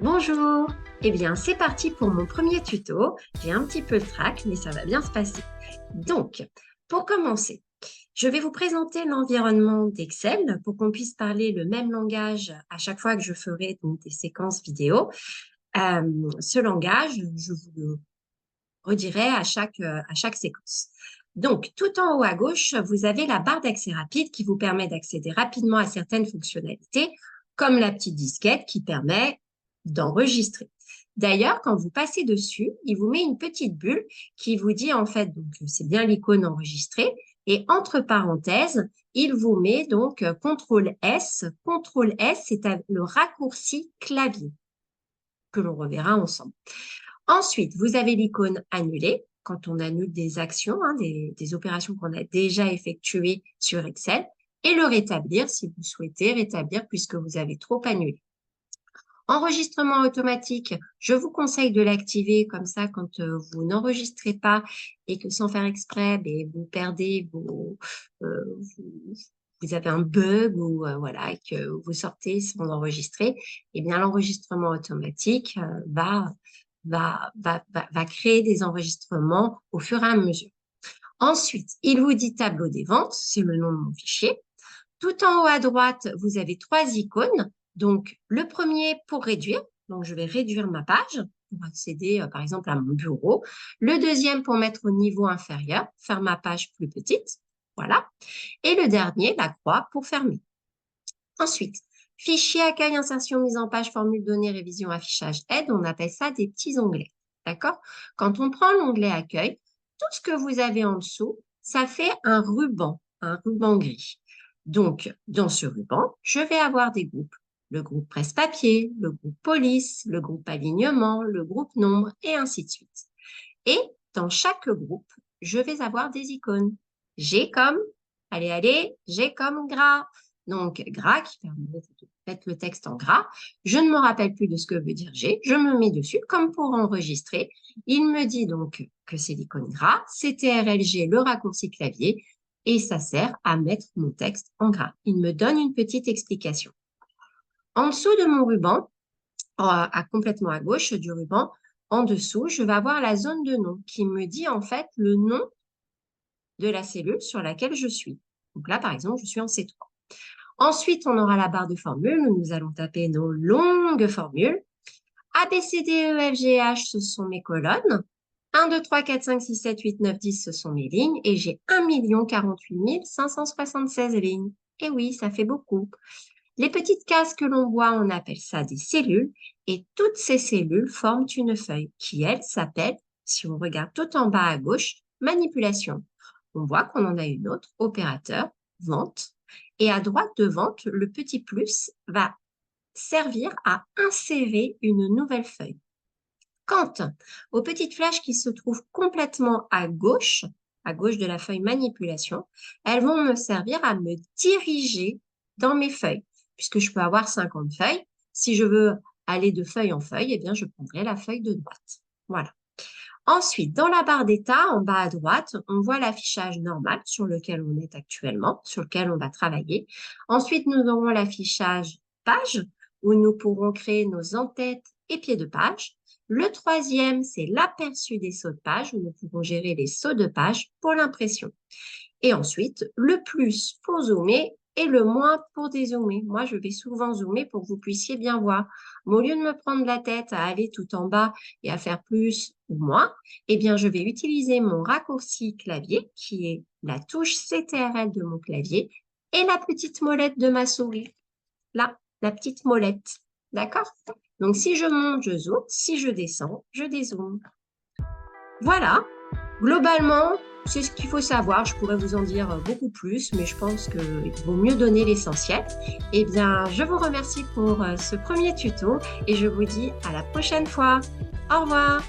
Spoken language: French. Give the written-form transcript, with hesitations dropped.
Bonjour! Eh bien, c'est parti pour mon premier tuto. J'ai un petit peu le trac, mais ça va bien se passer. Donc, pour commencer, je vais vous présenter l'environnement d'Excel pour qu'on puisse parler le même langage à chaque fois que je ferai donc, des séquences vidéo. Ce langage, je vous le redirai à chaque séquence. Donc, tout en haut à gauche, vous avez la barre d'accès rapide qui vous permet d'accéder rapidement à certaines fonctionnalités, comme la petite disquette qui permet d'enregistrer. D'ailleurs, quand vous passez dessus, il vous met une petite bulle qui vous dit en fait, donc c'est bien l'icône enregistrée, et entre parenthèses, il vous met donc CTRL S. CTRL S, c'est le raccourci clavier que l'on reverra ensemble. Ensuite, vous avez l'icône annuler quand on annule des actions, des opérations qu'on a déjà effectuées sur Excel, et le rétablir si vous souhaitez rétablir puisque vous avez trop annulé. Enregistrement automatique, je vous conseille de l'activer comme ça quand vous n'enregistrez pas et que sans faire exprès, vous perdez vous avez un bug ou voilà, et que vous sortez sans enregistrer, eh bien l'enregistrement automatique va créer des enregistrements au fur et à mesure. Ensuite, il vous dit tableau des ventes, c'est le nom de mon fichier. Tout en haut à droite, vous avez trois icônes. Donc, le premier pour réduire. Donc, je vais réduire ma page pour accéder, par exemple, à mon bureau. Le deuxième pour mettre au niveau inférieur, faire ma page plus petite. Voilà. Et le dernier, la croix, pour fermer. Ensuite, fichier, accueil, insertion, mise en page, formule, données, révision, affichage, aide, on appelle ça des petits onglets. D'accord? Quand on prend l'onglet accueil, tout ce que vous avez en dessous, ça fait un ruban gris. Donc, dans ce ruban, je vais avoir des groupes. Le groupe presse-papier, le groupe police, le groupe alignement, le groupe nombre, et ainsi de suite. Et dans chaque groupe, je vais avoir des icônes. G comme, allez, G comme gras. Donc, gras qui permet de mettre le texte en gras. Je ne me rappelle plus de ce que veut dire G. Je me mets dessus comme pour enregistrer. Il me dit donc que c'est l'icône gras. CTRL-G, le raccourci clavier. Et ça sert à mettre mon texte en gras. Il me donne une petite explication. En dessous de mon ruban, complètement à gauche du ruban, en dessous, je vais avoir la zone de nom qui me dit en fait le nom de la cellule sur laquelle je suis. Donc là, par exemple, je suis en C3. Ensuite, on aura la barre de formules où nous allons taper nos longues formules. A, B, C, D, E, F, G, H, ce sont mes colonnes. 1, 2, 3, 4, 5, 6, 7, 8, 9, 10, ce sont mes lignes. Et j'ai 1 48 576 lignes. Et oui, ça fait beaucoup. Les petites cases que l'on voit, on appelle ça des cellules. Et toutes ces cellules forment une feuille qui, elle, s'appelle, si on regarde tout en bas à gauche, manipulation. On voit qu'on en a une autre, opérateur, vente. Et à droite de vente, le petit plus va servir à insérer une nouvelle feuille. Quant aux petites flèches qui se trouvent complètement à gauche de la feuille manipulation, elles vont me servir à me diriger dans mes feuilles, puisque je peux avoir 50 feuilles. Si je veux aller de feuille en feuille, eh bien, je prendrai la feuille de droite. Voilà. Ensuite, dans la barre d'état, en bas à droite, on voit l'affichage normal sur lequel on est actuellement, sur lequel on va travailler. Ensuite, nous aurons l'affichage page, où nous pourrons créer nos en-têtes et pieds de page. Le troisième, c'est l'aperçu des sauts de page, où nous pourrons gérer les sauts de page pour l'impression. Et ensuite, le plus pour zoomer et le moins pour dézoomer. Moi, je vais souvent zoomer pour que vous puissiez bien voir. Mais au lieu de me prendre la tête à aller tout en bas et à faire plus ou moins, eh bien, je vais utiliser mon raccourci clavier, qui est la touche CTRL de mon clavier, et la petite molette de ma souris. Là, la petite molette. D'accord? Donc, si je monte, je zoome. Si je descends, je dézoome. Voilà. Globalement, c'est ce qu'il faut savoir. Je pourrais vous en dire beaucoup plus, mais je pense qu'il vaut mieux donner l'essentiel. Eh bien, je vous remercie pour ce premier tuto et je vous dis à la prochaine fois. Au revoir.